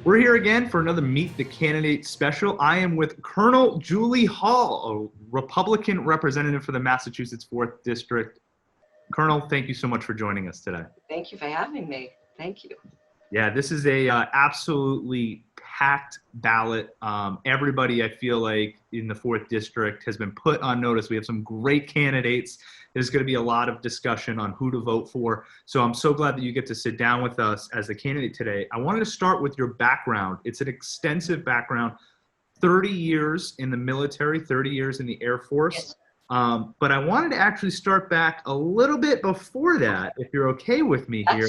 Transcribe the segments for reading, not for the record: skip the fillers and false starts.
We're here again for another Meet the Candidate special. I am with Colonel Julie Hall, a Republican representative for the Massachusetts 4th District. Colonel, thank you so much for joining us today. Thank you for having me. Thank you. Yeah, this is a absolutely packed ballot. Everybody, I feel like, in the 4th District has been put on notice. We have some great candidates. There's going to be a lot of discussion on who to vote for. So I'm so glad that you get to sit down with us as a candidate today. I wanted to start with your background. It's an extensive background, 30 years in the military, 30 years in the Air Force. Yes. But I wanted to actually start back a little bit before that, if you're okay with me here.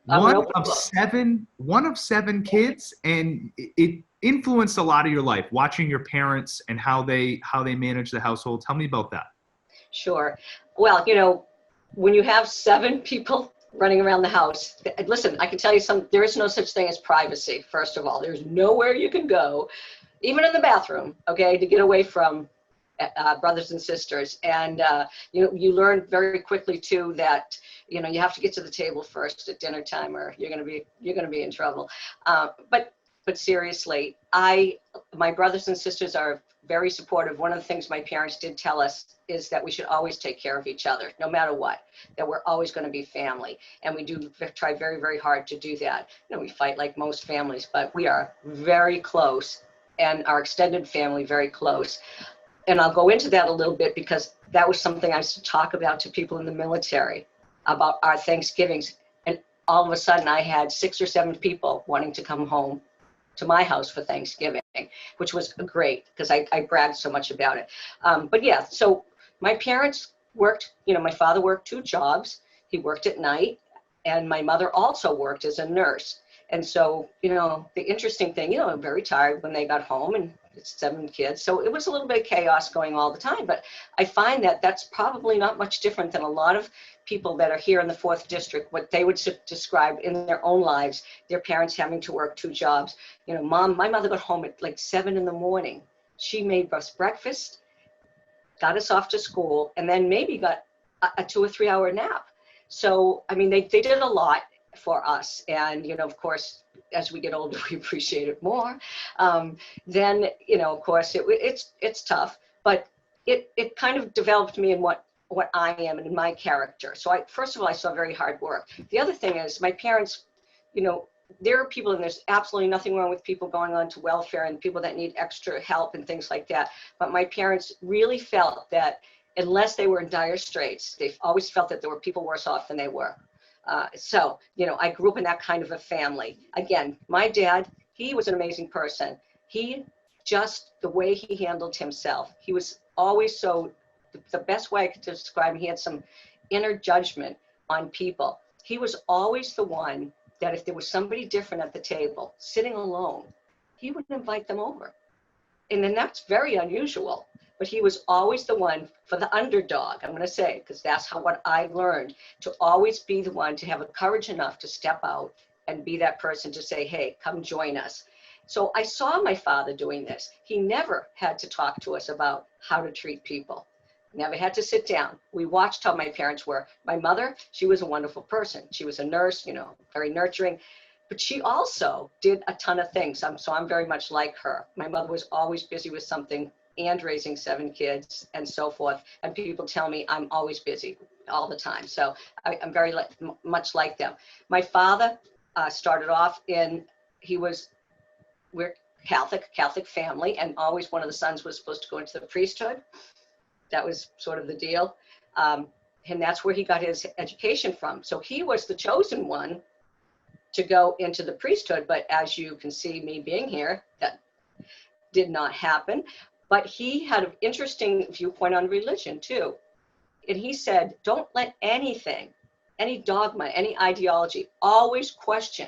One of seven kids, and it influenced a lot of your life, watching your parents and how they manage the household. Tell me about that. Sure. Well, when you have 7 people running around the house, listen, I can tell you there is no such thing as privacy. First of all, there's nowhere you can go, even in the bathroom, okay, to get away from brothers and sisters. And you learn very quickly too that you have to get to the table first at dinner time, or you're going to be in trouble. But seriously, my brothers and sisters are very supportive. One of the things my parents did tell us is that we should always take care of each other, no matter what, that we're always going to be family. And we do try very, very hard to do that. We fight like most families, but we are very close, and our extended family very close. And I'll go into that a little bit because that was something I used to talk about to people in the military about our Thanksgivings. And all of a sudden I had 6 or 7 people wanting to come home to my house for Thanksgiving, which was great because I bragged so much about it. But yeah, so my parents worked, my father worked 2 jobs. He worked at night, and my mother also worked as a nurse. And so, the interesting thing, I'm very tired when they got home, and it's 7 kids. So it was a little bit of chaos going all the time. But I find that that's probably not much different than a lot of people that are here in the 4th District, what they would describe in their own lives, their parents having to work 2 jobs. My mother got home at like 7 in the morning. She made us breakfast, got us off to school, and then maybe got a 2 or 3 hour nap. So, I mean, they did a lot for us. And, of course, as we get older, we appreciate it more. Then, of course, it's tough, but it kind of developed me in what I am and in my character. So first of all, I saw very hard work. The other thing is my parents, there are people, and there's absolutely nothing wrong with people going on to welfare and people that need extra help and things like that. But my parents really felt that unless they were in dire straits, they always felt that there were people worse off than they were. So, I grew up in that kind of a family. Again, my dad, he was an amazing person. The way he handled himself, he was always the best way I could describe him, he had some inner judgment on people. He was always the one that if there was somebody different at the table, sitting alone, he would invite them over. And then that's very unusual. But he was always the one for the underdog, I'm going to say, because that's what I learned, to always be the one to have the courage enough to step out and be that person to say, hey, come join us. So I saw my father doing this. He never had to talk to us about how to treat people. Never had to sit down. We watched how my parents were. My mother, she was a wonderful person. She was a nurse, very nurturing. But she also did a ton of things. So I'm very much like her. My mother was always busy with something and raising 7 kids and so forth. And people tell me I'm always busy all the time. So I'm very much like them. My father started off we're Catholic family, and always one of the sons was supposed to go into the priesthood. That was sort of the deal. And that's where he got his education from. So he was the chosen one to go into the priesthood. But as you can see, me being here, that did not happen. But he had an interesting viewpoint on religion too. And he said, don't let anything, any dogma, any ideology, always question.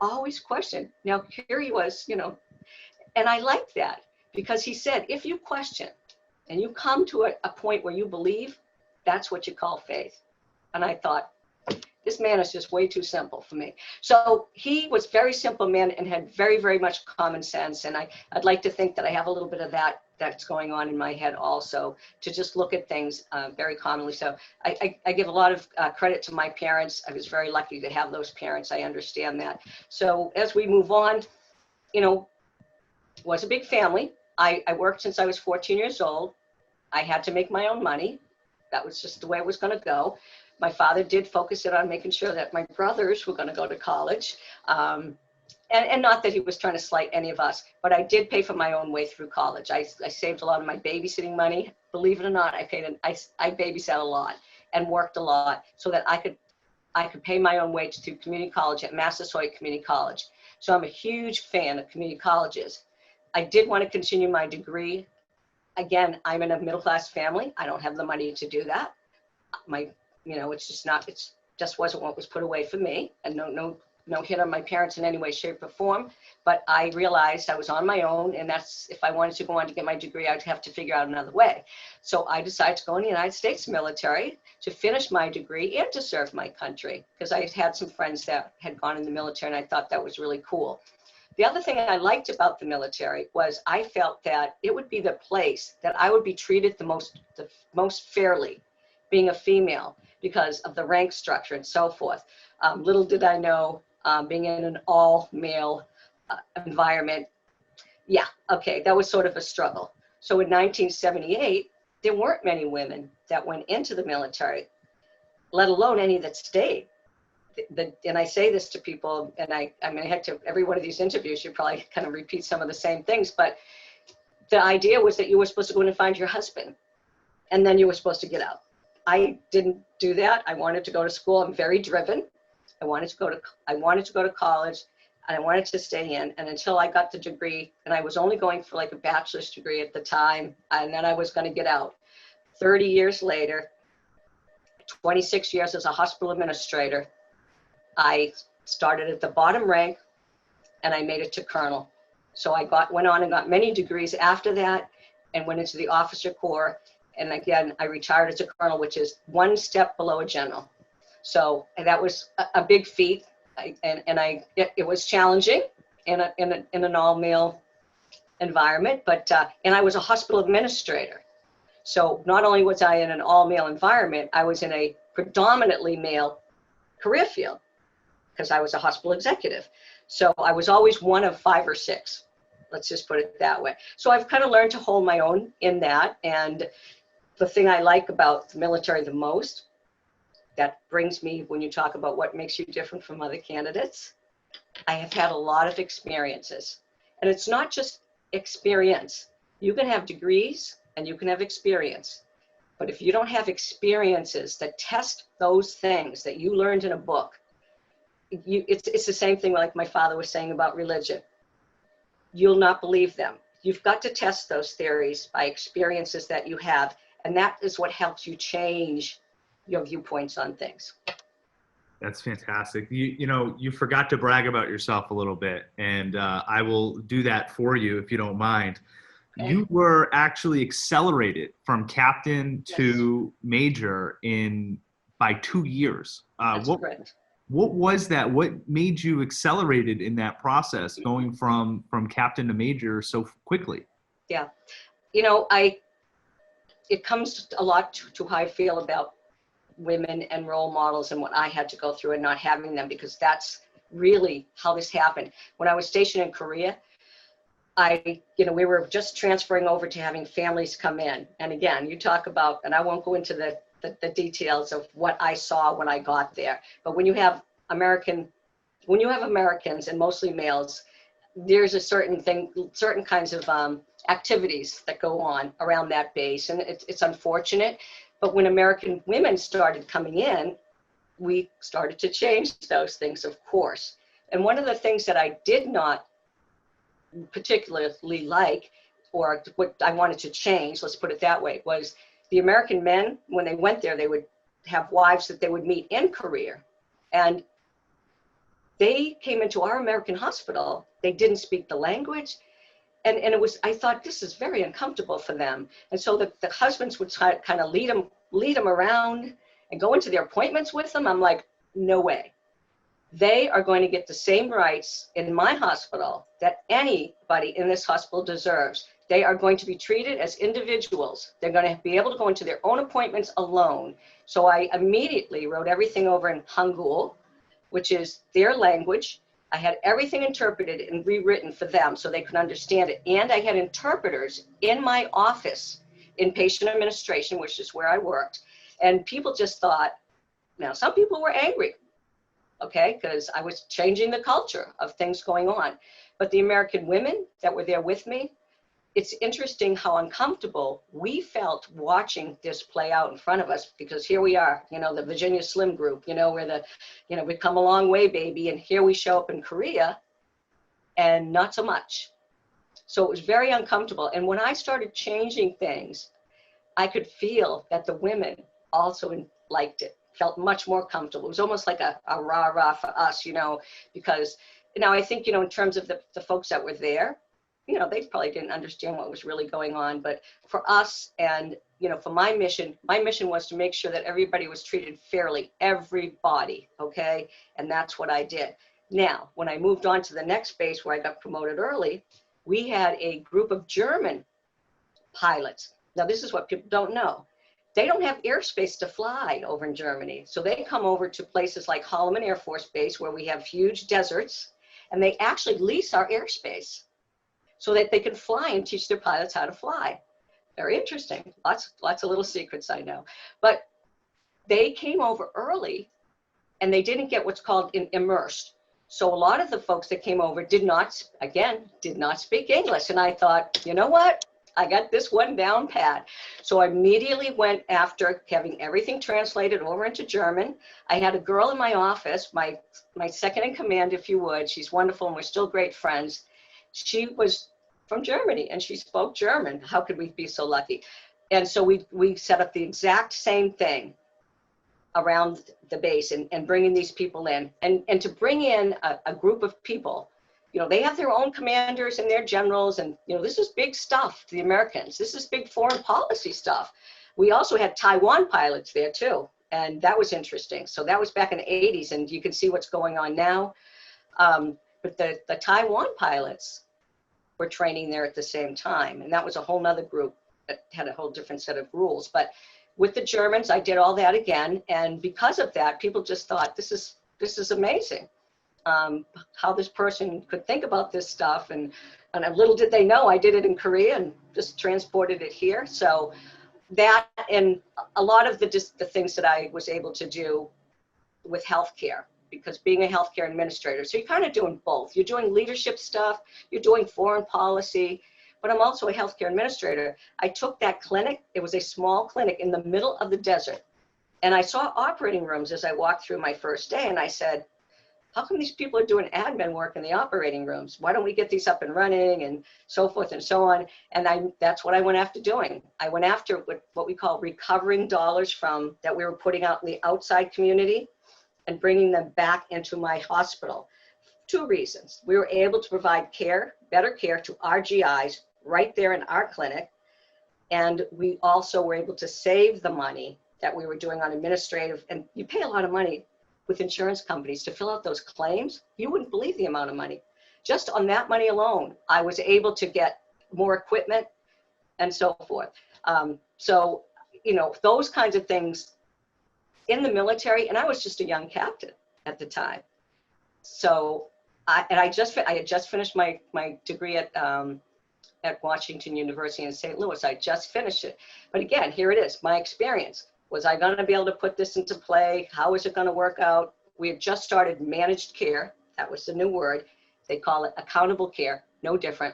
Now here he was, and I like that because he said, if you question and you come to a point where you believe, that's what you call faith. And I thought, this man is just way too simple for me. So he was very simple man and had very, very much common sense. And I'd like to think that I have a little bit of that's going on in my head also, to just look at things very commonly. So I give a lot of credit to my parents. I was very lucky to have those parents. I understand that. So as we move on, you know, was a big family. I worked since I was 14 years old. I had to make my own money. That was just the way it was going to go. My father did focus it on making sure that my brothers were going to go to college. And not that he was trying to slight any of us, but I did pay for my own way through college. I saved a lot of my babysitting money. Believe it or not, I babysat a lot and worked a lot so that I could pay my own way through community college at Massasoit Community College. So I'm a huge fan of community colleges. I did want to continue my degree. Again, I'm in a middle-class family. I don't have the money to do that. It just wasn't what was put away for me. And no hit on my parents in any way, shape, or form. But I realized I was on my own, and that's, if I wanted to go on to get my degree, I'd have to figure out another way. So I decided to go in the United States military to finish my degree and to serve my country, because I had some friends that had gone in the military, and I thought that was really cool. The other thing I liked about the military was I felt that it would be the place that I would be treated the most fairly, being a female, because of the rank structure and so forth. Little did I know, being in an all-male environment, that was sort of a struggle. So in 1978, there weren't many women that went into the military, let alone any that stayed. And I say this to people, and I had to, every one of these interviews, you probably kind of repeat some of the same things, but the idea was that you were supposed to go in and find your husband, and then you were supposed to get out. I didn't do that. I wanted to go to school. I'm very driven. I wanted to go to college, and I wanted to stay in. And until I got the degree, and I was only going for like a bachelor's degree at the time, and then I was going to get out. 30 years later, 26 years as a hospital administrator, I started at the bottom rank, and I made it to colonel. So I went on and got many degrees after that, and went into the officer corps. And again, I retired as a colonel, which is one step below a general. So that was a big feat, it was challenging in an all-male environment, but and I was a hospital administrator. So not only was I in an all-male environment, I was in a predominantly male career field, because I was a hospital executive. So I was always one of 5 or 6. Let's just put it that way. So I've kind of learned to hold my own in that. And the thing I like about the military the most, that brings me, when you talk about what makes you different from other candidates, I have had a lot of experiences. And it's not just experience. You can have degrees and you can have experience. But if you don't have experiences that test those things that you learned in a book, it's the same thing like my father was saying about religion. You'll not believe them. You've got to test those theories by experiences that you have, and that is what helps you change your viewpoints on things. That's fantastic. You forgot to brag about yourself a little bit, and I will do that for you if you don't mind. Okay. You were actually accelerated from captain to major by 2 years. That's correct. What was that? What made you accelerated in that process, going from captain to major so quickly? Yeah, it comes a lot to how I feel about women and role models and what I had to go through and not having them, because that's really how this happened. When I was stationed in Korea, we were just transferring over to having families come in. And again, you talk about, and I won't go into the details of what I saw when I got there. But when you have Americans and mostly males, there's a certain kinds of activities that go on around that base. And it's unfortunate. But when American women started coming in, we started to change those things, of course. And one of the things that I did not particularly like, or what I wanted to change, let's put it that way, was the American men, when they went there, they would have wives that they would meet in Korea. And they came into our American hospital, they didn't speak the language. And I thought, this is very uncomfortable for them. And so the husbands would kind of lead them around and go into their appointments with them. I'm like, no way. They are going to get the same rights in my hospital that anybody in this hospital deserves. They are going to be treated as individuals. They're going to be able to go into their own appointments alone. So I immediately wrote everything over in Hangul, which is their language. I had everything interpreted and rewritten for them so they could understand it. And I had interpreters in my office in patient administration, which is where I worked. And people just thought, now some people were angry, okay, because I was changing the culture of things going on. But the American women that were there with me, it's interesting how uncomfortable we felt watching this play out in front of us, because here we are, you know, the Virginia Slim group, you know, we're the, you know, we've come a long way, baby. And here we show up in Korea and not so much. So it was very uncomfortable. And when I started changing things, I could feel that the women also liked it, felt much more comfortable. It was almost like a rah-rah for us, you know, because now I think, you know, in terms of the folks that were there, you know, they probably didn't understand what was really going on. But for us and, you know, for my mission was to make sure that everybody was treated fairly, everybody, okay? And that's what I did. Now, when I moved on to the next base where I got promoted early, we had a group of German pilots. Now, this is what people don't know. They don't have airspace to fly over in Germany. So they come over to places like Holloman Air Force Base where we have huge deserts, and they actually lease our airspace so that they can fly and teach their pilots how to fly. Very interesting. Lots of little secrets, I know. But they came over early and they didn't get what's called immersed. So a lot of the folks that came over did not speak English. And I thought, you know what? I got this one down pat. So I immediately went after having everything translated over into German. I had a girl in my office, my second in command, if you would. She's wonderful and we're still great friends. She was from Germany and she spoke German. How could we be so lucky? And so we set up the exact same thing around the base and bringing these people in. And to bring in a group of people, you know, they have their own commanders and their generals, and, you know, this is big stuff to the Americans. This is big foreign policy stuff. We also had Taiwan pilots there too, and that was interesting. So that was back in the 80s, and you can see what's going on now. But the Taiwan pilots were training there at the same time, and that was a whole nother group that had a whole different set of rules. But with the Germans, I did all that again, and because of that, people just thought, this is amazing. How this person could think about this stuff, and little did they know I did it in Korea and just transported it here. So that, and a lot of the things that I was able to do with healthcare, because being a healthcare administrator, so you're kind of doing both. You're doing leadership stuff, you're doing foreign policy, but I'm also a healthcare administrator. I took that clinic, it was a small clinic in the middle of the desert, and I saw operating rooms as I walked through my first day, and I said, how come these people are doing admin work in the operating rooms? Why don't we get these up and running, and so forth and so on? And that's what I went after doing. I went after what we call recovering dollars from that we were putting out in the outside community and bringing them back into my hospital. Two reasons. We were able to provide care, better care to our GIs right there in our clinic. And we also were able to save the money that we were doing on administrative, and you pay a lot of money with insurance companies to fill out those claims. You wouldn't believe the amount of money. Just on that money alone, I was able to get more equipment and so forth. So, you know, those kinds of things in the military, and I was just a young captain at the time. So, I had just finished my degree at Washington University in St. Louis. I just finished it. But again, here it is, my experience. Was I going to be able to put this into play? How is it going to work out? We had just started managed care. That was the new word. They call it accountable care. No different.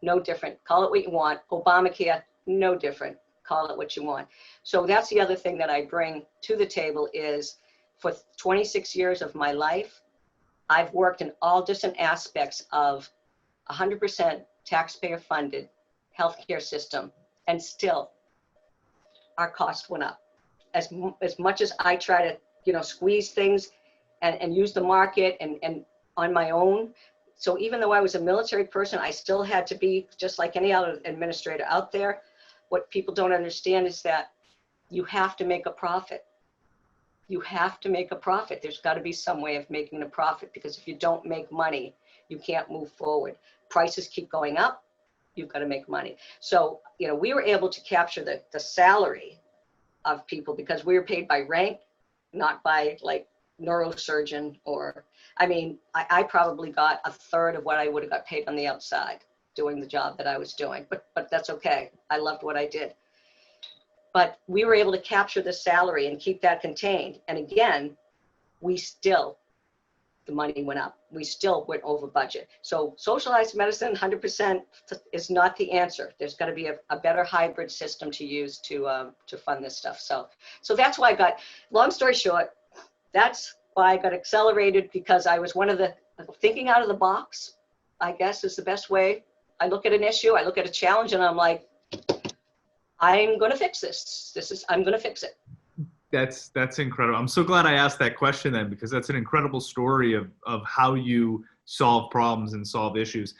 No different. Call it what you want. Obamacare, no different. Call it what you want. So that's the other thing that I bring to the table is for 26 years of my life, I've worked in all different aspects of 100% taxpayer funded healthcare system, and still our cost went up. As much as I try to, you know, squeeze things and use the market and on my own. So even though I was a military person, I still had to be just like any other administrator out there. What people don't understand is that you have to make a profit. You have to make a profit. There's got to be some way of making a profit, because if you don't make money, you can't move forward. Prices keep going up. You've got to make money. So, you know, we were able to capture the salary of people because we were paid by rank, not by like neurosurgeon, or, I mean, I probably got a third of what I would have got paid on the outside doing the job that I was doing, but that's okay. I loved what I did. But we were able to capture the salary and keep that contained. And again, the money went up. We still went over budget. So socialized medicine, 100% is not the answer. There's got to be a better hybrid system to use to fund this stuff. So that's why I got, long story short, that's why I got accelerated, because I was one of the thinking out of the box, I guess is the best way. I look at an issue, I look at a challenge, and I'm like, I'm going to fix this. I'm going to fix it. That's incredible. I'm so glad I asked that question then, because that's an incredible story of how you solve problems and solve issues.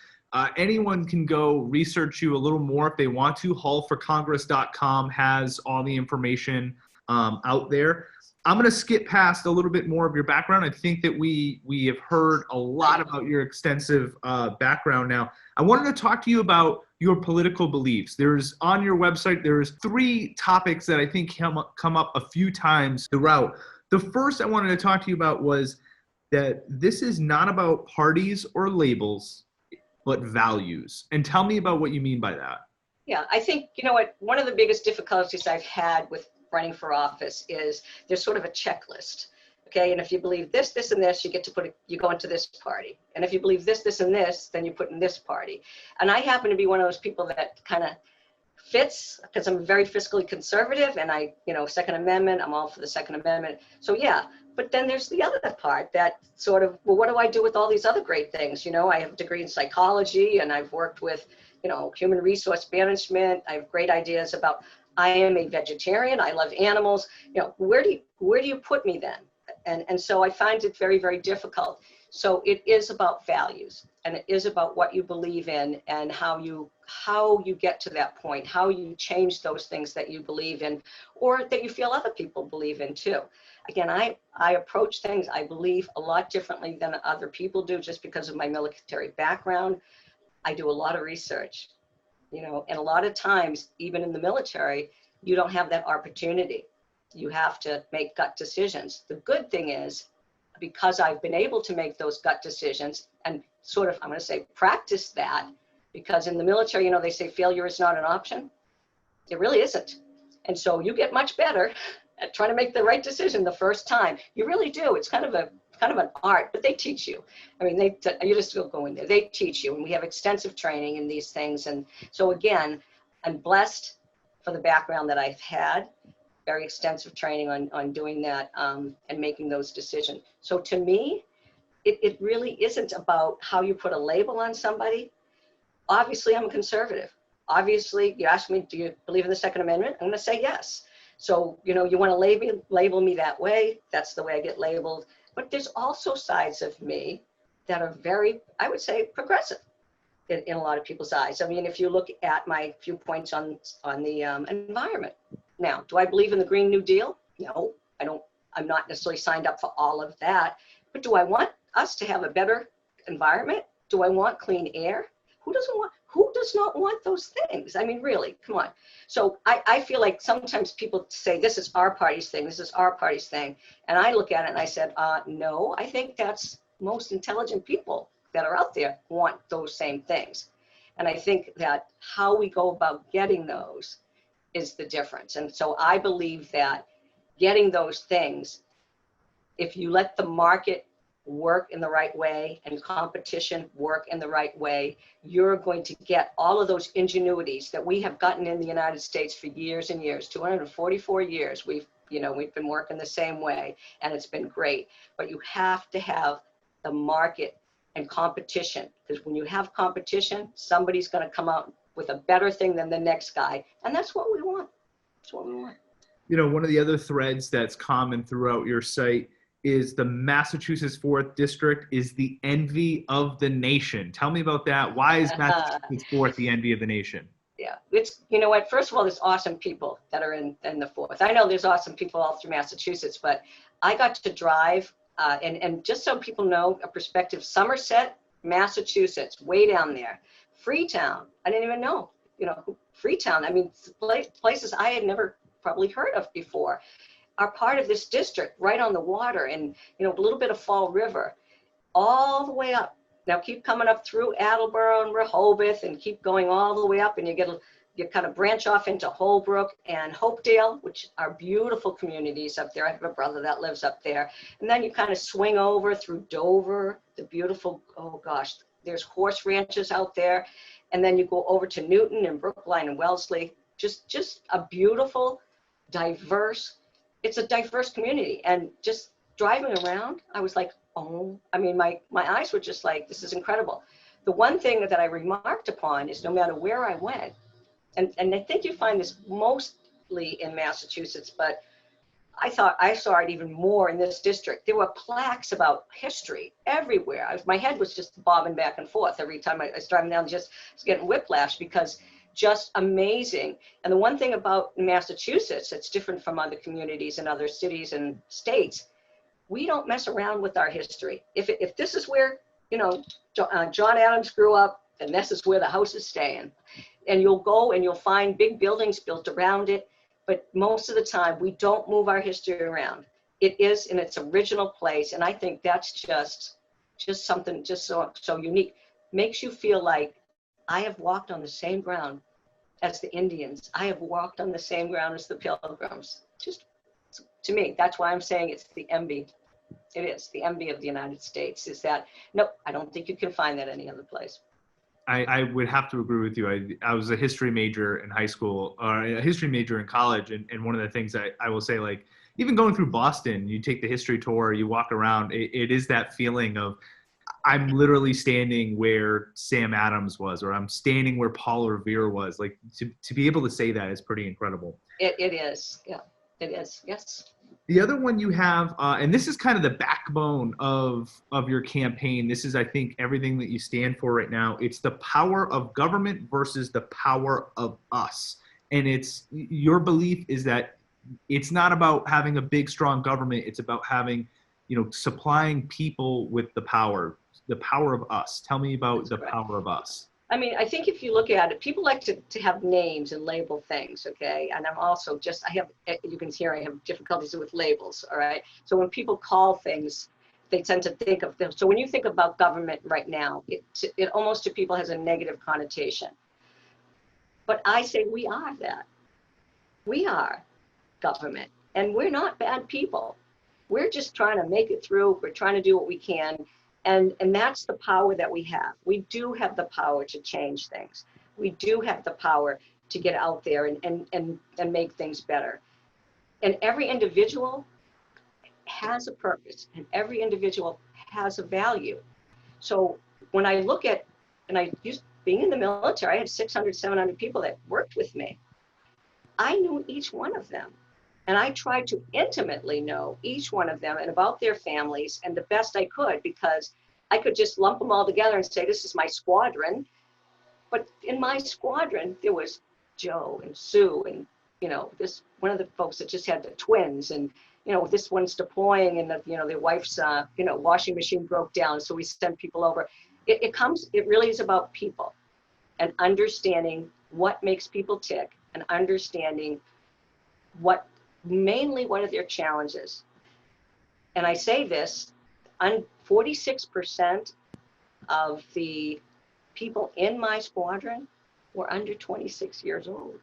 Anyone can go research you a little more if they want to. hallforcongress.com has all the information out there. I'm going to skip past a little bit more of your background. I think that we have heard a lot about your extensive background now. I wanted to talk to you about your political beliefs. On your website, there's 3 topics that I think come up a few times throughout. The first I wanted to talk to you about was that this is not about parties or labels, but values. And tell me about what you mean by that. Yeah, I think, you know what, one of the biggest difficulties I've had with running for office is there's sort of a checklist. Okay, and if you believe this, this, and this, you go into this party. And if you believe this, this, and this, then you put in this party. And I happen to be one of those people that kind of fits, because I'm very fiscally conservative, and Second Amendment, I'm all for the Second Amendment. So yeah, but then there's the other part that sort of, well, what do I do with all these other great things? I have a degree in psychology, and I've worked with, human resource management. I have great ideas about, I am a vegetarian, I love animals. Where do you put me then? And so I find it very, very difficult. So it is about values, and it is about what you believe in, and how you get to that point, how you change those things that you believe in, or that you feel other people believe in too. Again, I approach things, I believe, a lot differently than other people do, just because of my military background. I do a lot of research, and a lot of times, even in the military, you don't have that opportunity. You have to make gut decisions. The good thing is, because I've been able to make those gut decisions and sort of, I'm going to say, practice that, because in the military, they say failure is not an option. It really isn't. And so you get much better at trying to make the right decision the first time. You really do. It's kind of an art, but they teach you. I mean, you just go in there. They teach you, and we have extensive training in these things. And so again, I'm blessed for the background that I've had. Very extensive training on doing that and making those decisions. So to me, it really isn't about how you put a label on somebody. Obviously, I'm a conservative. Obviously, you ask me, do you believe in the Second Amendment? I'm going to say yes. So, you want to label me that way. That's the way I get labeled. But there's also sides of me that are very, I would say, progressive in a lot of people's eyes. I mean, if you look at my few points on the environment. Now, do I believe in the Green New Deal? No, I don't. I'm not necessarily signed up for all of that. But do I want us to have a better environment? Do I want clean air? Who does not want those things? I mean, really, come on. So I feel like sometimes people say, this is our party's thing, this is our party's thing. And I look at it and I said, no, I think that's most intelligent people that are out there want those same things. And I think that how we go about getting those is the difference. And so I believe that getting those things, if you let the market work in the right way and competition work in the right way, you're going to get all of those ingenuities that we have gotten in the United States for years and years. 244 years we've been working the same way, and it's been great. But you have to have the market and competition, because when you have competition, somebody's going to come out with a better thing than the next guy, and that's what we want. That's what we want. One of the other threads that's common throughout your site is the Massachusetts 4th District is the envy of the nation. Tell me about that. Why is Massachusetts 4th the envy of the nation? Yeah, it's, what, first of all, there's awesome people that are in the 4th. I know there's awesome people all through Massachusetts, but I got to drive, and just so people know a perspective, Somerset, Massachusetts, way down there. Freetown, I didn't even know, Freetown, I mean, places I had never probably heard of before. are part of this district right on the water, and, you know, a little bit of Fall River, all the way up. Now keep coming up through Attleboro and Rehoboth and keep going all the way up, and you kind of branch off into Holbrook and Hopedale, which are beautiful communities up there. I have a brother that lives up there. And then you kind of swing over through Dover, the beautiful, oh gosh, there's horse ranches out there. And then you go over to Newton and Brookline and Wellesley. Just a beautiful, diverse, it's a diverse community. And just driving around, I was like, oh, I mean, my eyes were just like, this is incredible. The one thing that I remarked upon is no matter where I went, and I think you find this mostly in Massachusetts, but I thought I saw it even more in this district. There were plaques about history everywhere. My head was just bobbing back and forth every time I was driving down, just getting whiplash, because just amazing. And the one thing about Massachusetts that's different from other communities and other cities and states, we don't mess around with our history. If this is where, you know, John Adams grew up, then this is where the house is staying. And you'll go and you'll find big buildings built around it, but most of the time we don't move our history around. It is in its original place, and I think that's just something just so unique. Makes you feel like I have walked on the same ground as the Indians. I have walked on the same ground as the Pilgrims. Just to me, that's why I'm saying it's the envy. It is the envy of the United States. Is that no? I don't think you can find that any other place. I would have to agree with you. I was a history major in high school, or a history major in college. And one of the things I will say, like, even going through Boston, you take the history tour, you walk around, it is that feeling of, I'm literally standing where Sam Adams was, or I'm standing where Paul Revere was. Like, to be able to say that is pretty incredible. It is. Yeah, it is. Yes. The other one you have, and this is kind of the backbone of your campaign. This is, I think, everything that you stand for right now. It's the power of government versus the power of us. And it's your belief is that it's not about having a big, strong government. It's about having, you know, supplying people with the power of us. Tell me about the power of us. I mean, I think if you look at it, people like to have names and label things, okay? And I'm also you can hear I have difficulties with labels, all right? So when people call things, they tend to think of them. So when you think about government right now, it almost to people has a negative connotation. But I say we are that. We are government, and we're not bad people. We're just trying to make it through. We're trying to do what we can. And that's the power that we have. We do have the power to change things. We do have the power to get out there and make things better. And every individual has a purpose, and every individual has a value. So when I look at, and I used being in the military, I had 600, 700 people that worked with me. I knew each one of them. And I tried to intimately know each one of them and about their families, and the best I could, because I could just lump them all together and say, this is my squadron. But in my squadron, there was Joe and Sue and, you know, this one of the folks that just had the twins, and, you know, this one's deploying, and, you know, their wife's, you know, washing machine broke down. So we send people over. It really is about people and understanding what makes people tick and understanding mainly what are their challenges. And I say this, 46% of the people in my squadron were under 26 years old.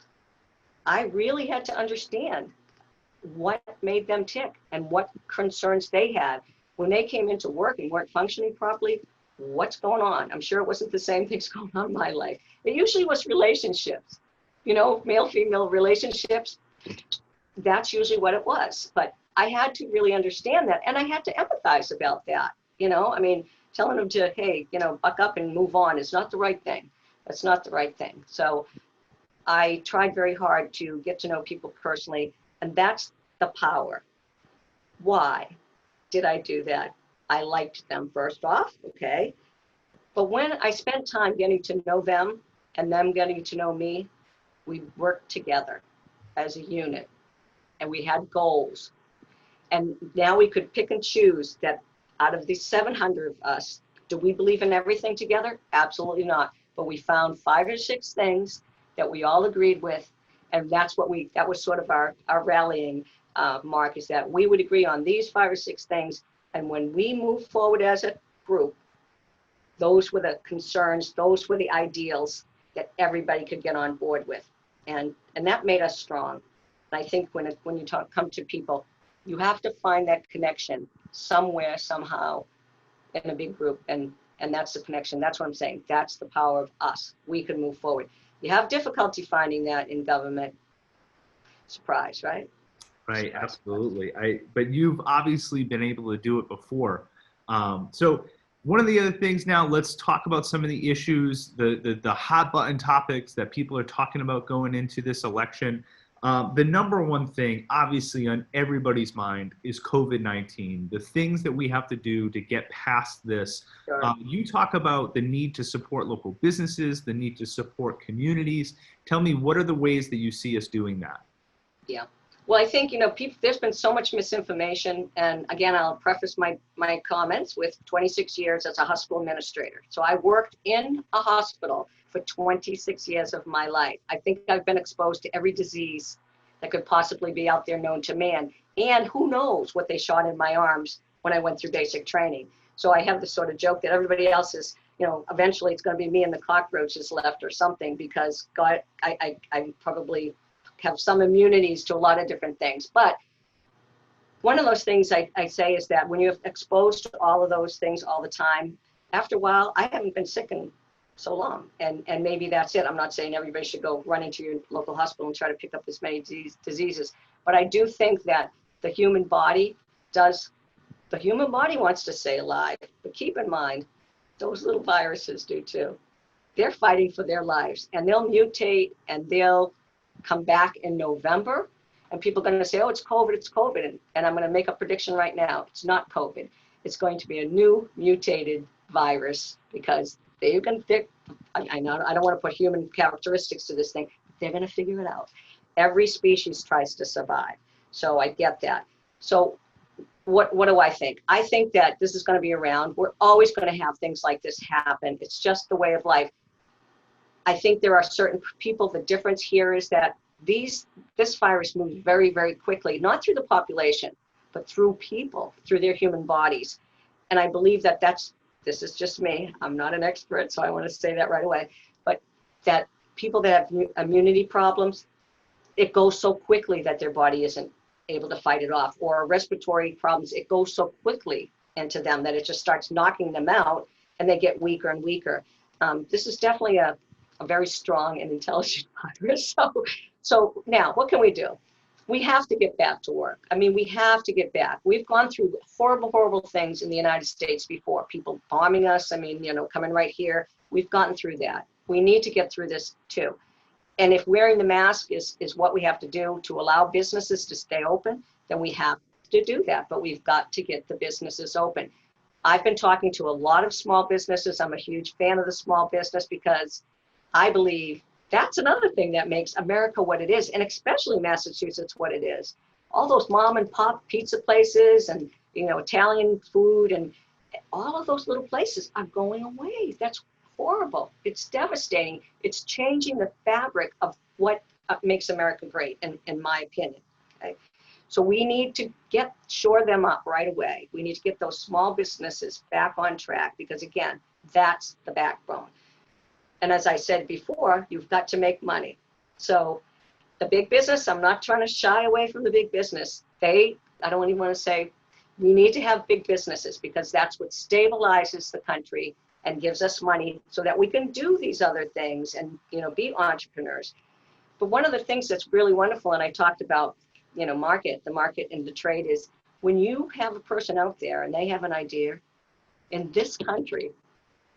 I really had to understand what made them tick and what concerns they had. When they came into work and weren't functioning properly, what's going on? I'm sure it wasn't the same things going on in my life. It usually was relationships, you know, male-female relationships. That's usually what it was. But I had to really understand that, and I had to empathize about that. You know, I mean, telling them to, hey, you know, buck up and move on is not the right thing. That's not the right thing. So I tried very hard to get to know people personally, and that's the power. Why did I do that? I liked them first off, okay? But when I spent time getting to know them and them getting to know me, we worked together as a unit. And we had goals. And now we could pick and choose that out of these 700 of us, do we believe in everything together? Absolutely not. But we found 5 or 6 things that we all agreed with. And that was sort of our rallying Mark, is that we would agree on these 5 or 6 things. And when we move forward as a group, those were the concerns, those were the ideals that everybody could get on board with. And that made us strong. And I think when you come to people, you have to find that connection somewhere, somehow, in a big group. And that's the connection. That's what I'm saying. That's the power of us. We can move forward. You have difficulty finding that in government. Surprise, right? Right, absolutely. But you've obviously been able to do it before. So one of the other things now, let's talk about some of the issues, the hot button topics that people are talking about going into this election. The number one thing, obviously, on everybody's mind is COVID-19, the things that we have to do to get past this. Sure. You talk about the need to support local businesses, the need to support communities. Tell me, what are the ways that you see us doing that? Yeah. Well, I think, there's been so much misinformation. And again, I'll preface my comments with 26 years as a hospital administrator. So I worked in a hospital for 26 years of my life. I think I've been exposed to every disease that could possibly be out there known to man. And who knows what they shot in my arms when I went through basic training. So I have this sort of joke that everybody else is, eventually it's going to be me and the cockroaches left or something, because God, I probably have some immunities to a lot of different things. But one of those things I say is that when you're exposed to all of those things all the time, after a while, I haven't been sick in so long. And maybe that's it. I'm not saying everybody should go run into your local hospital and try to pick up as many diseases. But I do think that the human body wants to stay alive. But keep in mind, those little viruses do too. They're fighting for their lives, and they'll mutate, and they'll come back in November, and people are going to say, oh, it's COVID. And I'm going to make a prediction right now. It's not COVID. It's going to be a new mutated virus, because I know I don't want to put human characteristics to this thing. They're going to figure it out. Every species tries to survive. So I get that. So what do I think? I think that this is going to be around. We're always going to have things like this happen. It's just the way of life. I think there are certain people, the difference here is that this virus moves very, very quickly, not through the population, but through people, through their human bodies. And I believe that this is just me. I'm not an expert, so I want to say that right away. But that people that have immunity problems, it goes so quickly that their body isn't able to fight it off. Or respiratory problems, it goes so quickly into them that it just starts knocking them out, and they get weaker and weaker. This is definitely a very strong and intelligent virus. So now, what can we do? We have to get back to work. I mean, we have to get back. We've gone through horrible, horrible things in the United States before. People bombing us. I mean, coming right here. We've gotten through that. We need to get through this too. And if wearing the mask is what we have to do to allow businesses to stay open, then we have to do that. But we've got to get the businesses open. I've been talking to a lot of small businesses. I'm a huge fan of the small business, because I believe that's another thing that makes America what it is, and especially Massachusetts what it is. All those mom and pop pizza places and, Italian food, and all of those little places are going away. That's horrible. It's devastating. It's changing the fabric of what makes America great, in my opinion. Okay? So we need to shore them up right away. We need to get those small businesses back on track, because again, that's the backbone. And as I said before, you've got to make money. So the big business, I'm not trying to shy away from the big business. I don't even want to say, we need to have big businesses, because that's what stabilizes the country and gives us money so that we can do these other things and, be entrepreneurs. But one of the things that's really wonderful, and I talked about, the market and the trade, is when you have a person out there and they have an idea in this country,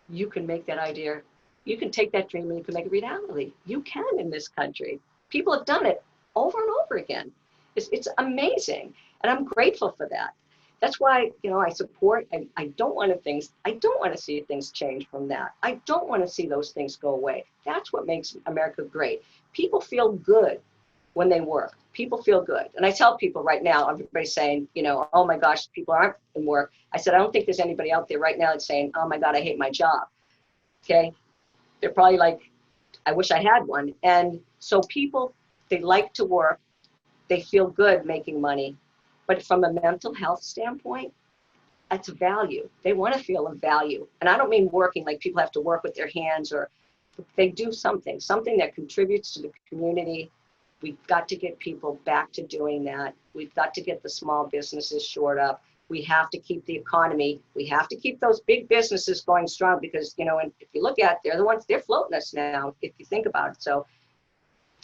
you can make that idea. You can take that dream and you can make it reality. You can in this country. People have done it over and over again. It's amazing. And I'm grateful for that. That's why, I support, I don't want to see things change from that. I don't want to see those things go away. That's what makes America great. People feel good when they work. People feel good. And I tell people right now, everybody's saying, oh my gosh, people aren't in work. I said, I don't think there's anybody out there right now that's saying, oh my God, I hate my job. Okay. They're probably like, I wish I had one. And so people, they like to work. they feel good making money. But from a mental health standpoint, that's a value. They want to feel a value. And I don't mean working like people have to work with their hands, or they do something that contributes to the community. We've got to get people back to doing that. We've got to get the small businesses shored up. We have to keep the economy. We have to keep those big businesses going strong because, you know, and if you look at it, they're the ones, they're floating us now, if you think about it. So,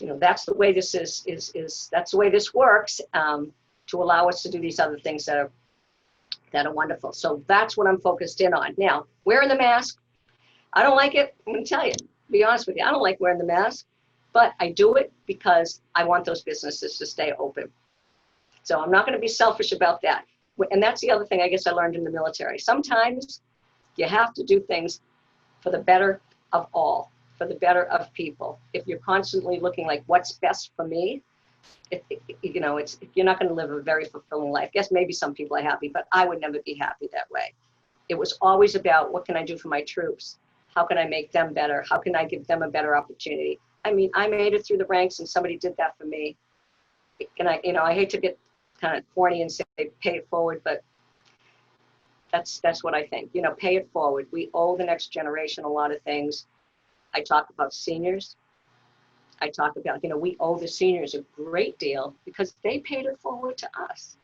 you know, that's the way this that's the way this works, to allow us to do these other things that are wonderful. So that's what I'm focused in on. Now, wearing the mask, I don't like it. I'm going to tell you, to be honest with you, I don't like wearing the mask, but I do it because I want those businesses to stay open. So I'm not going to be selfish about that. And that's the other thing I guess I learned in the military. Sometimes you have to do things for the better of all, for the better of people. If you're constantly looking like what's best for me, you know, you're not going to live a very fulfilling life. Yes, maybe some people are happy, but I would never be happy that way. It was always about what can I do for my troops? How can I make them better? How can I give them a better opportunity? I mean, I made it through the ranks and somebody did that for me. And I hate to get kind of corny and say pay it forward, but that's what I think. You know, pay it forward. We owe the next generation a lot of things. I talk about seniors. I talk about, you know, we owe the seniors a great deal because they paid it forward to us.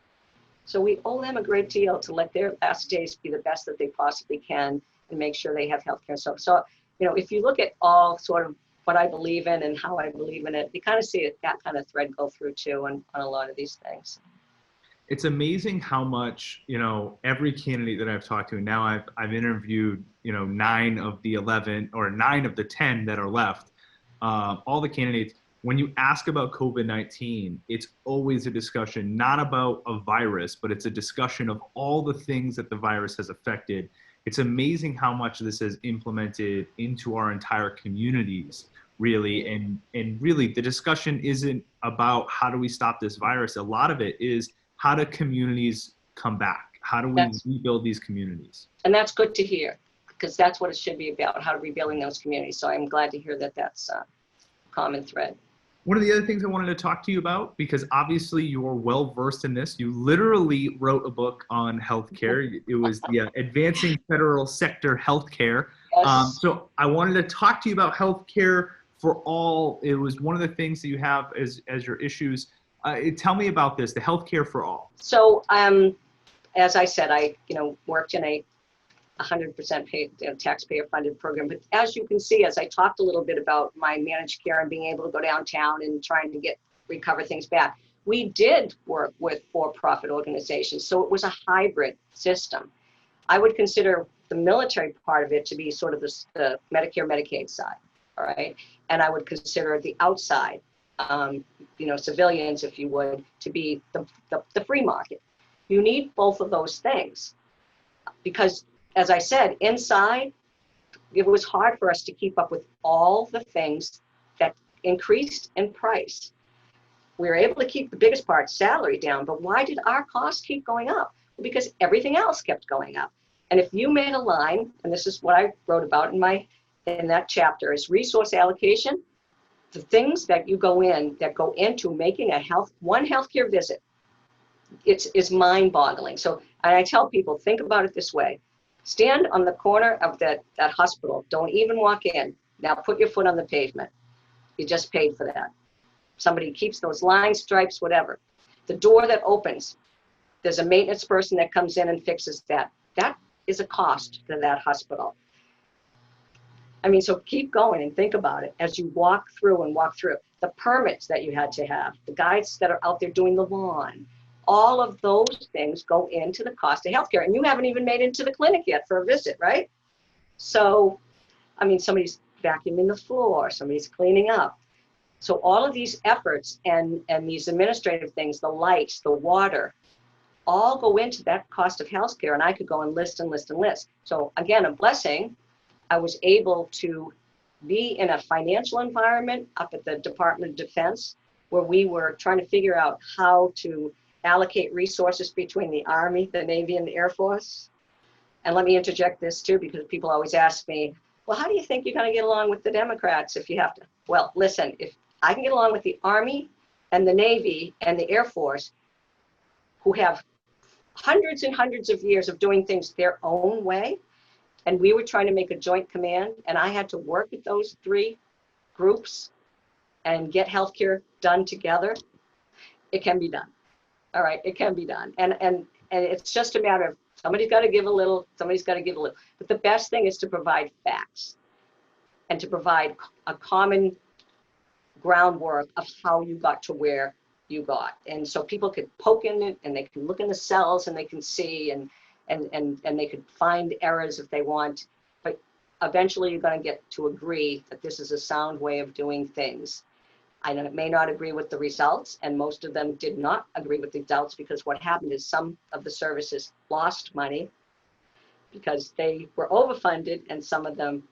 So we owe them a great deal to let their last days be the best that they possibly can and make sure they have health care. So, you know, if you look at all sort of what I believe in and how I believe in it, you kind of see that kind of thread go through too on a lot of these things. It's amazing how much, you know, every candidate that I've talked to, and now I've interviewed, you know, 9 of the 11 or 9 of the 10 that are left. All the candidates, when you ask about COVID-19, it's always a discussion, not about a virus, but it's a discussion of all the things that the virus has affected. It's amazing how much this has implemented into our entire communities, really. And really, the discussion isn't about how do we stop this virus. A lot of it is how do communities come back? How do we rebuild these communities? And that's good to hear, because that's what it should be about, how to rebuilding those communities. So I'm glad to hear that that's a common thread. One of the other things I wanted to talk to you about, because obviously you're well versed in this, you literally wrote a book on healthcare. It was the Advancing Federal Sector Healthcare. Yes. So I wanted to talk to you about healthcare for all. It was one of the things that you have as your issues. Tell me about this, the healthcare for all. So as I said, I worked in a 100% paid taxpayer-funded program. But as you can see, as I talked a little bit about my managed care and being able to go downtown and trying to recover things back, we did work with for-profit organizations. So it was a hybrid system. I would consider the military part of it to be sort of the Medicare, Medicaid side, all right? And I would consider the outside, civilians, if you would, to be the free market. You need both of those things because, as I said, inside, it was hard for us to keep up with all the things that increased in price. We were able to keep the biggest part, salary, down, but why did our costs keep going up? Well, because everything else kept going up. And if you made a line, and this is what I wrote about in that chapter, is resource allocation, the things that go into making one healthcare visit, it's mind-boggling. So I tell people, think about it this way. Stand on the corner of that hospital. Don't even walk in. Now put your foot on the pavement. You just paid for that. Somebody keeps those line stripes, whatever. The door that opens, there's a maintenance person that comes in and fixes that. That is a cost to that hospital. I mean, so keep going and think about it as you walk through. The permits that you had to have, the guys that are out there doing the lawn, all of those things go into the cost of healthcare. And you haven't even made it to the clinic yet for a visit, right? So, I mean, somebody's vacuuming the floor, somebody's cleaning up. So all of these efforts and these administrative things, the lights, the water, all go into that cost of healthcare. And I could go and list and list and list. So again, a blessing. I was able to be in a financial environment up at the Department of Defense where we were trying to figure out how to allocate resources between the Army, the Navy, and the Air Force. And let me interject this too, because people always ask me, well, how do you think you're going to get along with the Democrats if you have to? Well, listen, if I can get along with the Army and the Navy and the Air Force, who have hundreds and hundreds of years of doing things their own way. And we were trying to make a joint command, and I had to work with those three groups and get healthcare done together. It can be done. All right, it can be done. And it's just a matter of somebody's got to give a little, somebody's got to give a little. But the best thing is to provide facts and to provide a common groundwork of how you got to where you got. And so people could poke in it, and they can look in the cells, and they can see, and they could find errors if they want. But eventually you're going to get to agree that this is a sound way of doing things. I may not agree with the results, and most of them did not agree with the results, because what happened is some of the services lost money because they were overfunded, and some of them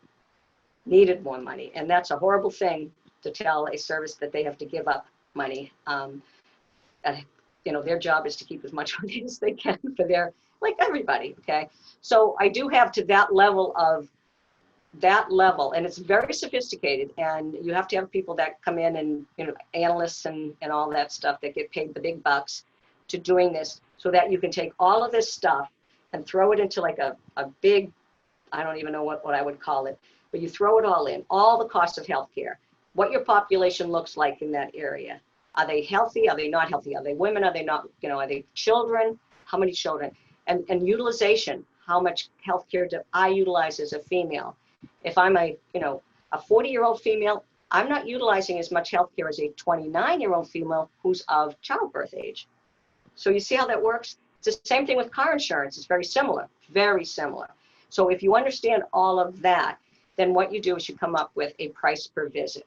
needed more money. And that's a horrible thing to tell a service that they have to give up money. Their job is to keep as much money as they can for their, like everybody, okay? So I do have to that level, and it's very sophisticated, and you have to have people that come in and, analysts and all that stuff that get paid the big bucks to doing this, so that you can take all of this stuff and throw it into like a big, I don't even know what I would call it, but you throw it all in, all the costs of healthcare, what your population looks like in that area. Are they healthy? Are they not healthy? Are they women? Are they not, are they children? How many children? And utilization, how much healthcare do I utilize as a female? If I'm a 40-year-old female, I'm not utilizing as much healthcare as a 29-year-old female who's of childbirth age. So you see how that works? It's the same thing with car insurance. It's very similar, very similar. So if you understand all of that, then what you do is you come up with a price per visit.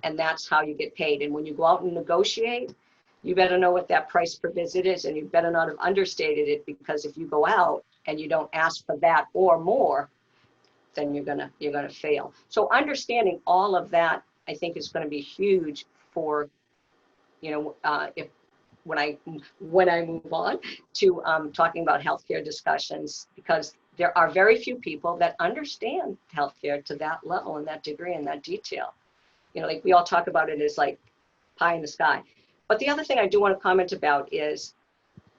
And that's how you get paid. And when you go out and negotiate, you better know what that price per visit is, and you better not have understated it, because if you go out and you don't ask for that or more, then you're gonna fail. So understanding all of that, I think, is going to be huge for, if when I move on to talking about healthcare discussions, because there are very few people that understand healthcare to that level and that degree and that detail. Like we all talk about it as like pie in the sky. But the other thing I do want to comment about is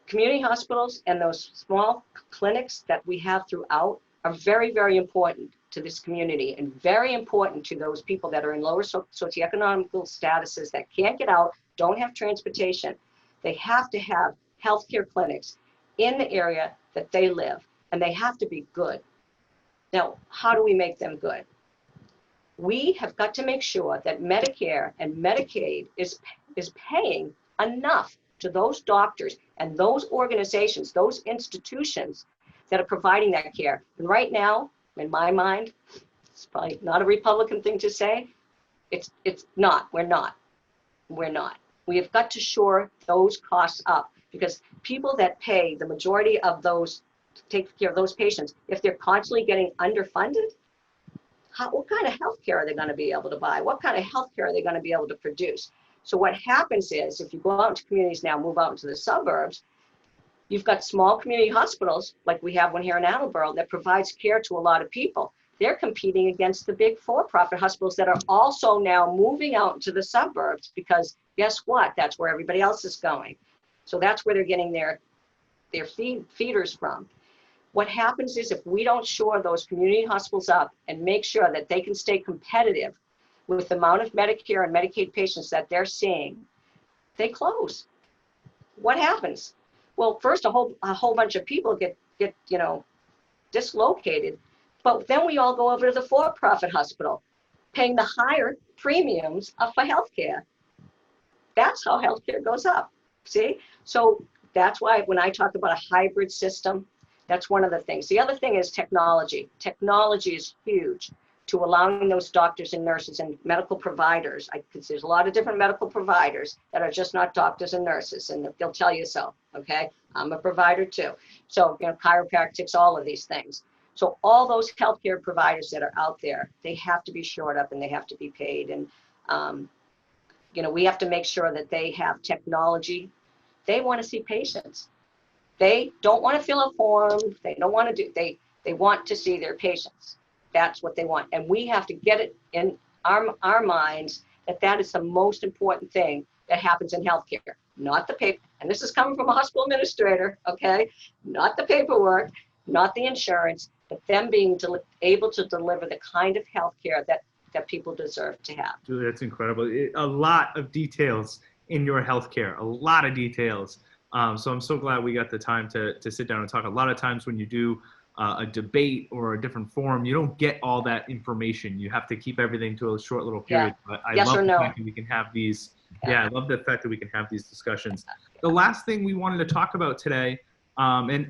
community hospitals and those small clinics that we have throughout are very, very important to this community, and very important to those people that are in lower socioeconomic statuses that can't get out, don't have transportation. They have to have healthcare clinics in the area that they live, and they have to be good. Now, how do we make them good? We have got to make sure that Medicare and Medicaid is paying enough to those doctors and those organizations, those institutions that are providing that care. And right now, in my mind, it's probably not a Republican thing to say, it's not, we're not. We have got to shore those costs up, because people that pay the majority of those, take care of those patients, if they're constantly getting underfunded, what kind of health care are they going to be able to buy? What kind of health care are they going to be able to produce? So what happens is, if you go out into communities now, move out into the suburbs, you've got small community hospitals, like we have one here in Attleboro, that provides care to a lot of people. They're competing against the big for-profit hospitals that are also now moving out into the suburbs, because guess what? That's where everybody else is going. So that's where they're getting their feeders from. What happens is, if we don't shore those community hospitals up and make sure that they can stay competitive with the amount of Medicare and Medicaid patients that they're seeing, they close. What happens? Well, first, a whole bunch of people get dislocated, but then we all go over to the for-profit hospital, paying the higher premiums for healthcare. That's how healthcare goes up. See? So that's why when I talk about a hybrid system, that's one of the things. The other thing is technology. Technology is huge to allowing those doctors and nurses and medical providers, because there's a lot of different medical providers that are just not doctors and nurses, and they'll tell you so, okay? I'm a provider too. So, chiropractics, all of these things. So all those healthcare providers that are out there, they have to be shored up and they have to be paid. And, we have to make sure that they have technology. They want to see patients. They don't want to fill a form. They don't want to do, they want to see their patients. That's what they want. And we have to get it in our minds that is the most important thing that happens in healthcare, not the paper. And this is coming from a hospital administrator, okay? Not the paperwork, not the insurance, but them being able to deliver the kind of healthcare that people deserve to have. Julie, that's incredible. A lot of details in your healthcare, a lot of details. So I'm so glad we got the time to sit down and talk. A lot of times when you do a debate or a different forum, you don't get all that information. You have to keep everything to a short little period. Yeah. But I Yes love or the no. fact that we can have these. Yeah. Yeah, I love the fact that we can have these discussions. The last thing we wanted to talk about today, and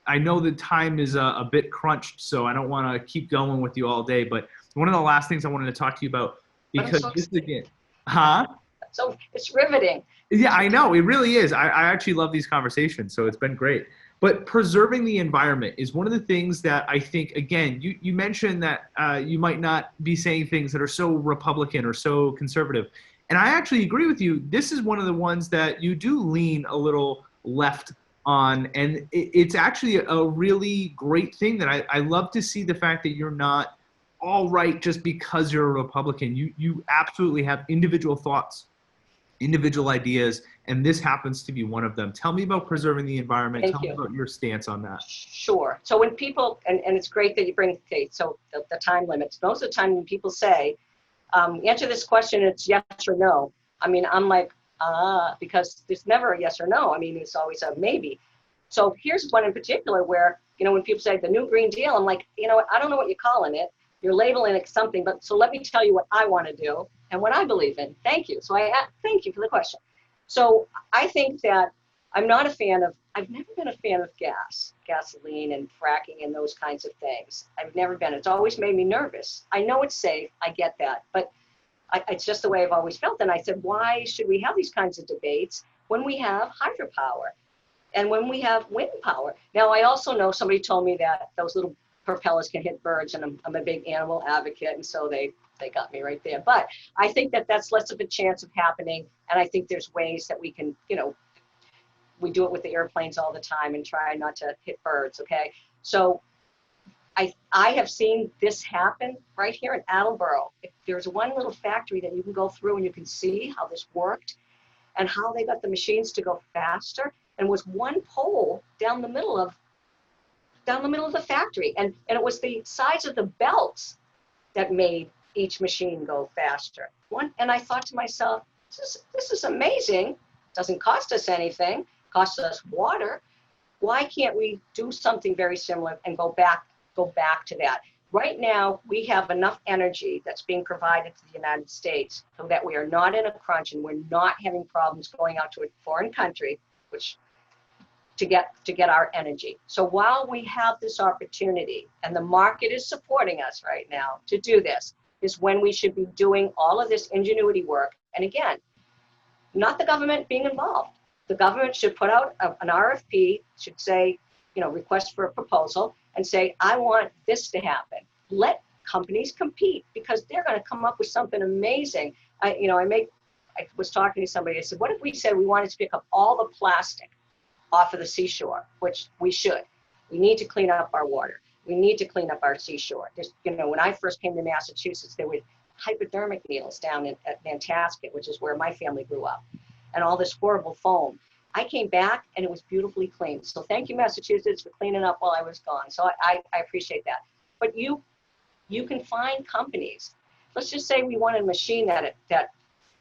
I know the time is a bit crunched, so I don't want to keep going with you all day. But one of the last things I wanted to talk to you about, because this again, huh? So it's riveting. Yeah, I know. It really is. I actually love these conversations, so it's been great. But preserving the environment is one of the things that I think, again, you mentioned that you might not be saying things that are so Republican or so conservative. And I actually agree with you. This is one of the ones that you do lean a little left on. And it's actually a really great thing that I love to see the fact that you're not all right just because you're a Republican. You absolutely have individual thoughts, individual ideas, and this happens to be one of them. Tell me about preserving the environment. Thank Tell me you. about your stance on that. Sure. So when people, and it's great that you bring, okay, so the time limits. Most of the time when people say, answer this question, it's yes or no. I mean, I'm like, because there's never a yes or no. I mean, it's always a maybe. So here's one in particular where, when people say the new Green Deal, I'm like, I don't know what you're calling it. You're labeling it something, but so let me tell you what I want to do and what I believe in. Thank you. So thank you for the question. So I think that I've never been a fan of gasoline and fracking and those kinds of things. I've never been. It's always made me nervous. I know it's safe. I get that. But it's just the way I've always felt. And I said, why should we have these kinds of debates when we have hydropower and when we have wind power? Now, I also know somebody told me that those little propellers can hit birds, and I'm a big animal advocate, and so they got me right there. But I think that that's less of a chance of happening, and I think there's ways that we can, we do it with the airplanes all the time and try not to hit birds, okay? So I have seen this happen right here in Attleboro. There's one little factory that you can go through and you can see how this worked and how they got the machines to go faster, and was one pole down the middle of the factory. And it was the size of the belts that made each machine go faster. And I thought to myself, this is amazing. Doesn't cost us anything, costs us water. Why can't we do something very similar and go back to that? Right now, we have enough energy that's being provided to the United States so that we are not in a crunch and we're not having problems going out to a foreign country, to get our energy. So while we have this opportunity and the market is supporting us right now to do this, is when we should be doing all of this ingenuity work. And again, not the government being involved. The government should put out an RFP, should say, request for a proposal, and say, I want this to happen. Let companies compete, because they're going to come up with something amazing. I was talking to somebody, I said, what if we said we wanted to pick up all the plastic off of the seashore, which we should. We need to clean up our water. We need to clean up our seashore. When I first came to Massachusetts, there were hypodermic needles down at Nantasket, which is where my family grew up, and all this horrible foam. I came back and it was beautifully clean. So thank you, Massachusetts, for cleaning up while I was gone. So I appreciate that. But you can find companies. Let's just say we want a machine that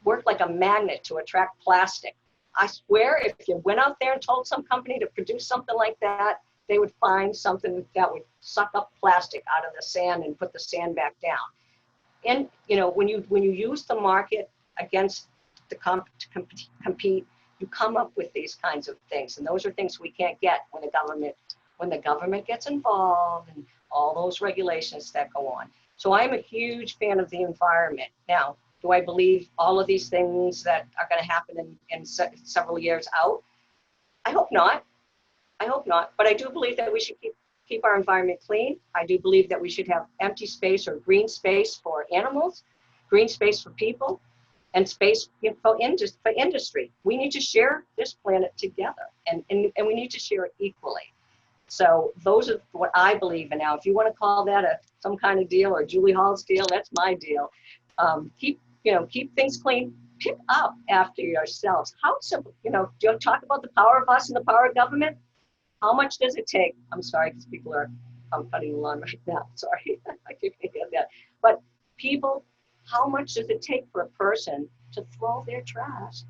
worked like a magnet to attract plastic. I swear, if you went out there and told some company to produce something like that, they would find something that would suck up plastic out of the sand and put the sand back down. And when you use the market against to compete, you come up with these kinds of things, and those are things we can't get when the government gets involved and all those regulations that go on. So I'm a huge fan of the environment. Now, do I believe all of these things that are going to happen in several years out? I hope not. But I do believe that we should keep our environment clean. I do believe that we should have empty space or green space for animals, green space for people, and space for industry. We need to share this planet together, and we need to share it equally. So those are what I believe in now. If you want to call that some kind of deal or Julie Hall's deal, that's my deal. Keep things clean. Pick up after yourselves. How simple, do you talk about the power of us and the power of government? How much does it take? I'm sorry, because people are, I'm cutting the lawn right now. Sorry, I can't get that. But people, how much does it take for a person to throw their trash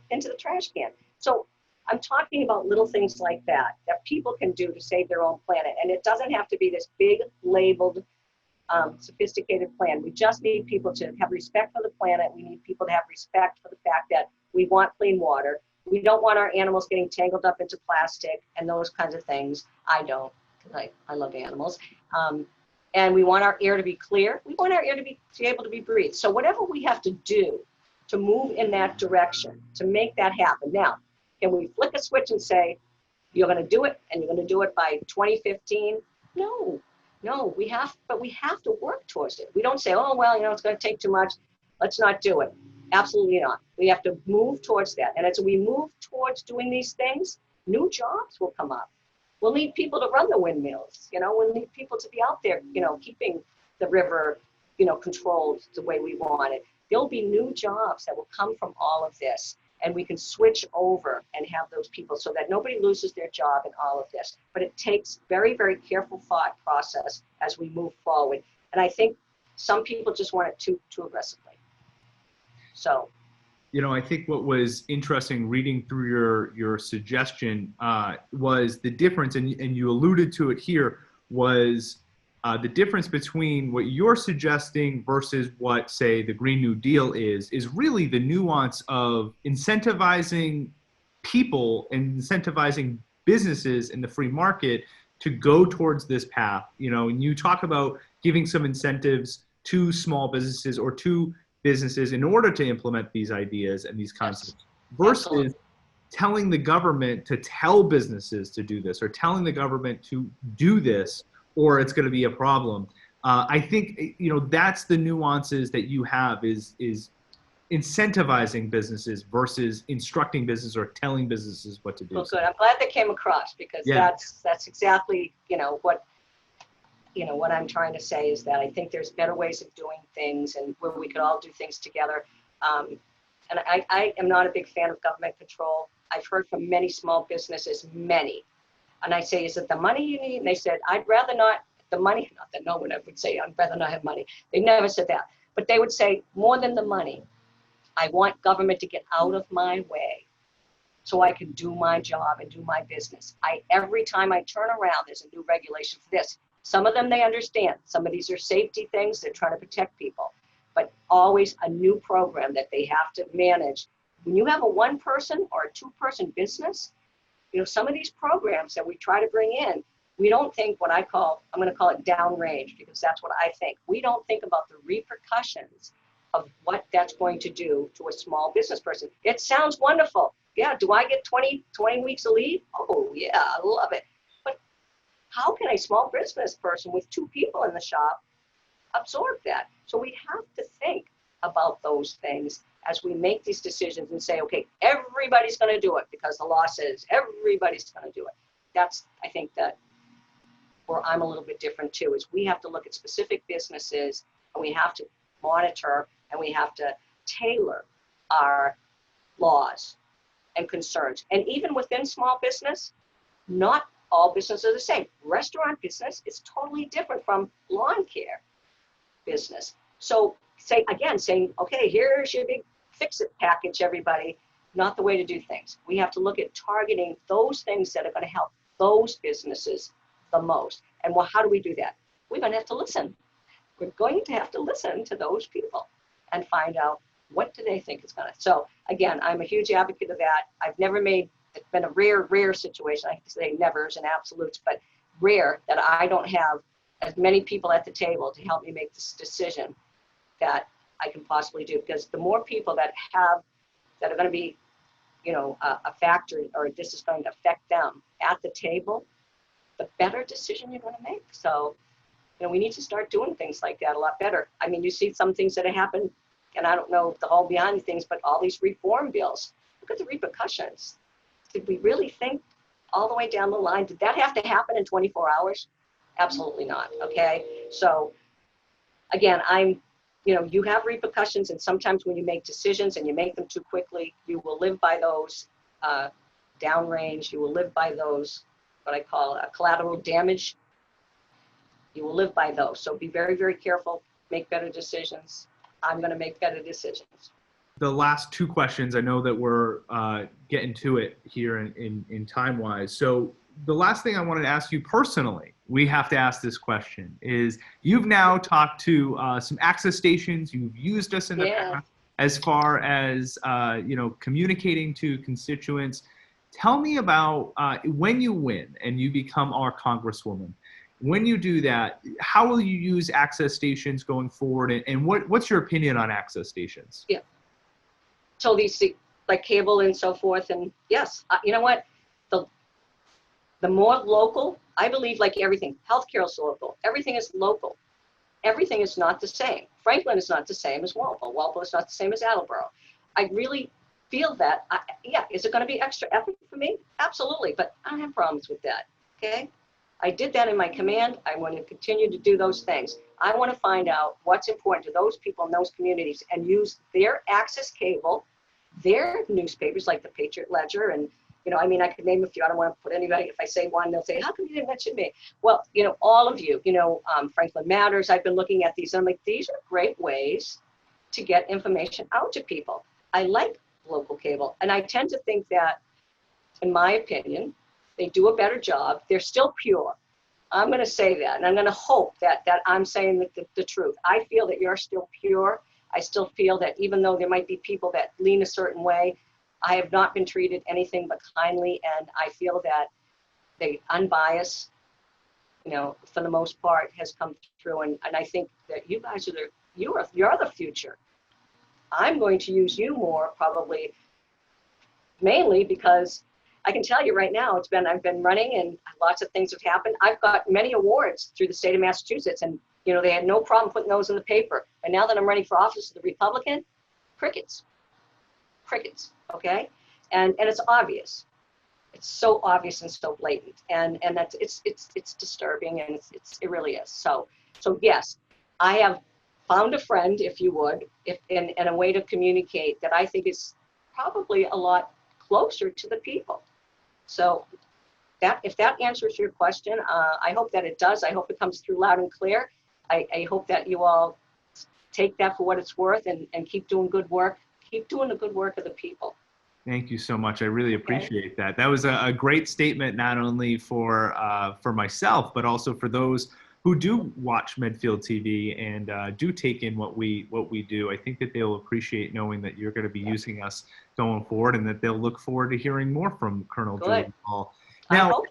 into the trash can? So I'm talking about little things like that people can do to save their own planet. And it doesn't have to be this big labeled, sophisticated plan. We just need people to have respect for the planet. We need people to have respect for the fact that we want clean water. We don't want our animals getting tangled up into plastic and those kinds of things. I don't, because I love animals. And we want our air to be clear. We want our air to be able to be breathed. So whatever we have to do to move in that direction, to make that happen. Now, can we flick a switch and say, you're going to do it and you're going to do it by 2015? No, we have to work towards it. We don't say, oh, well, it's going to take too much. Let's not do it. Absolutely not. We have to move towards that. And as we move towards doing these things, new jobs will come up. We'll need people to run the windmills. We'll need people to be out there, keeping the river, controlled the way we want it. There'll be new jobs that will come from all of this. And we can switch over and have those people so that nobody loses their job in all of this. But it takes very, very careful thought process as we move forward. And I think some people just want it too aggressively. So, I think what was interesting reading through your suggestion was the difference, and you alluded to it here, was the difference between what you're suggesting versus what, say, the Green New Deal is really the nuance of incentivizing people and incentivizing businesses in the free market to go towards this path. And you talk about giving some incentives to small businesses or to businesses in order to implement these ideas and these concepts, versus Absolutely. Telling the government to tell businesses to do this or telling the government to do this, or it's going to be a problem. I think, that's the nuances that you have is incentivizing businesses versus instructing business or telling businesses what to do. Well, good. I'm glad that came across because that's exactly, what I'm trying to say is that I think there's better ways of doing things and where we could all do things together. And I am not a big fan of government control. I've heard from many small businesses, and I say, is it the money you need? And they said, I'd rather not the money, not that no one ever would say, I'd rather not have money. They never said that, but they would say more than the money. I want government to get out of my way so I can do my job and do my business. Every time I turn around, there's a new regulation for this. Some of them they understand. Some of these are safety things. They're trying to protect people, but always a new program that they have to manage. When you have a one person or a two person business, some of these programs that we try to bring in, we don't think I'm going to call it downrange because that's what I think. We don't think about the repercussions of what that's going to do to a small business person. It sounds wonderful. Yeah, do I get 20 weeks of leave? Oh yeah, I love it. But how can a small business person with two people in the shop absorb that? So we have to think about those things as we make these decisions and say, okay, everybody's going to do it because the law says everybody's going to do it. That's, I think, that where I'm a little bit different too, is we have to look at specific businesses and we have to monitor and we have to tailor our laws and concerns. And even within small business, not all businesses are the same. Restaurant business is totally different from lawn care business. So saying, okay, here's your big fix-it package, everybody, not the way to do things. We have to look at targeting those things that are going to help those businesses the most. And well, how do we do that? We're going to have to listen. We're going to have to listen to those people and find out what do they think is going to. So again, I'm a huge advocate of that. I've never made, it's been a rare situation. I have to say never is an absolute, but rare that I don't have as many people at the table to help me make this decision that I can possibly do. Because the more people that are going to be, a factor, or this is going to affect them at the table, the better decision you're going to make. So, we need to start doing things like that a lot better. I mean, you see some things that have happened, and I don't know the whole behind the things, but all these reform bills, look at the repercussions. Did we really think all the way down the line, did that have to happen in 24 hours? Absolutely not, okay? So, again, I'm you have repercussions, and sometimes when you make decisions and you make them too quickly, you will live by those downrange. You will live by those, what I call collateral damage. You will live by those. So be very, very careful. Make better decisions. I'm going to make better decisions. The last two questions, I know that we're getting to it here in time-wise. So the last thing I wanted to ask you personally, we have to ask this question, is you've now talked to some access stations. You've used us in the past as far as communicating to constituents. Tell me about when you win and you become our Congresswoman. When you do that, how will you use access stations going forward, and what's your opinion on access stations? Yeah. So these, like cable and so forth, and yes, you know what? The more local, I believe, like everything, healthcare is local. Everything is local. Everything is not the same. Franklin is not the same as Walpole. Walpole is not the same as Attleboro. I really feel that. Is it going to be extra effort for me? Absolutely, but I don't have problems with that. Okay. I did that in my command. I want to continue to do those things. I want to find out what's important to those people in those communities and use their access cable, their newspapers like the Patriot Ledger. And, I could name a few. I don't want to put anybody, if I say one, they'll say, how come you didn't mention me? Well, all of you, Franklin Matters, I've been looking at these. And I'm like, these are great ways to get information out to people. I like local cable. And I tend to think that, in my opinion, they do a better job. They're still pure. I'm going to say that, and I'm going to hope that I'm saying the truth. I feel that you're still pure. I still feel that even though there might be people that lean a certain way, I have not been treated anything but kindly, and I feel that the unbiased, for the most part, has come through. And I think that you guys you're the future. I'm going to use you more, probably, mainly because I can tell you right now, I've been running and lots of things have happened. I've got many awards through the state of Massachusetts, and they had no problem putting those in the paper. And now that I'm running for office as the Republican, crickets, okay? And it's obvious. It's so obvious and so blatant, and that's it's disturbing, and it really is. So yes, I have found a friend, if you would, and a way to communicate that I think is probably a lot closer to the people. So if that answers your question, I hope that it does. I hope it comes through loud and clear. I hope that you all take that for what it's worth and keep doing good work. Keep doing the good work of the people. Thank you so much. I really appreciate that. That was a great statement, not only for myself, but also for those who do watch Medfield TV and do take in what we do. I think that they'll appreciate knowing that you're going to be using us going forward, and that they'll look forward to hearing more from Colonel Julie Hall. Now,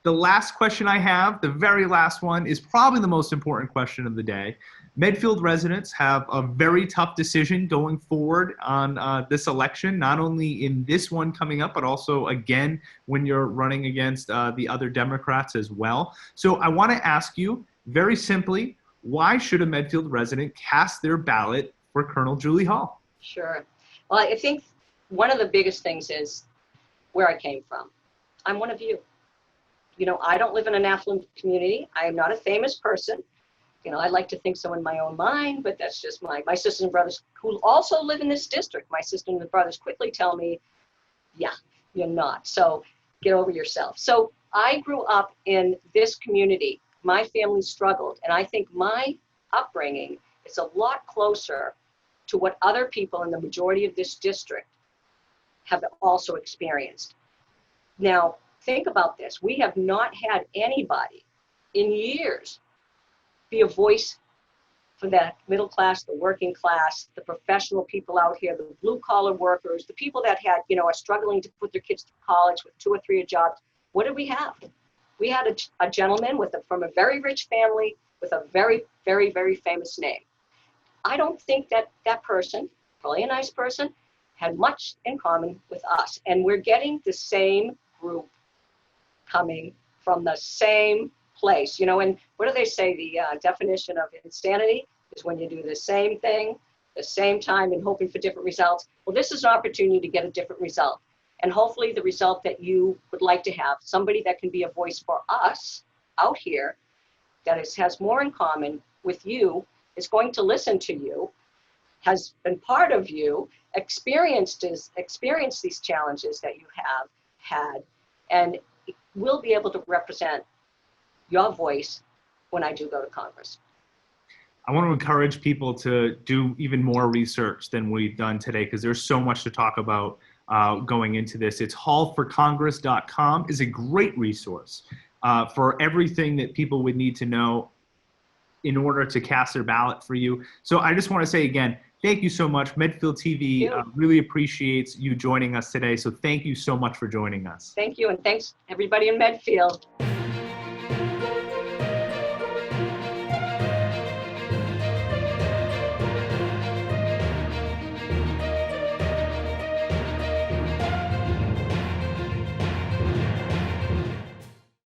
the last question I have, the very last one, is probably the most important question of the day. Medfield residents have a very tough decision going forward on this election, not only in this one coming up, but also again when you're running against the other Democrats as well. So I want to ask you very simply, why should a Medfield resident cast their ballot for Colonel Julie Hall? Sure. Well, I think one of the biggest things is where I came from. I'm one of you. I don't live in an affluent community. I am not a famous person. I like to think so in my own mind, but that's just my sisters and brothers who also live in this district. My sisters and brothers quickly tell me, yeah, you're not. So get over yourself. So I grew up in this community. My family struggled, and I think my upbringing is a lot closer to what other people in the majority of this district have also experienced. Now, think about this. We have not had anybody in years be a voice for the middle class, the working class, the professional people out here, the blue collar workers, the people that had, are struggling to put their kids to college with 2 or 3 jobs. What did we have? We had a gentleman from a very rich family with a very, very, very famous name. I don't think that person, probably a nice person, had much in common with us. And we're getting the same group coming from the same place, and what do they say? The definition of insanity is when you do the same thing, the same time, and hoping for different results. Well, this is an opportunity to get a different result. And hopefully the result that you would like to have, somebody that can be a voice for us out here, that has more in common with you is going to listen to you, has been part of you, experienced these challenges that you have had, and will be able to represent your voice when I do go to Congress. I want to encourage people to do even more research than we've done today, because there's so much to talk about going into this. It's hallforcongress.com is a great resource for everything that people would need to know in order to cast their ballot for you. So I just want to say again, thank you so much. Medfield TV really appreciates you joining us today. So thank you so much for joining us. Thank you, and thanks everybody in Medfield.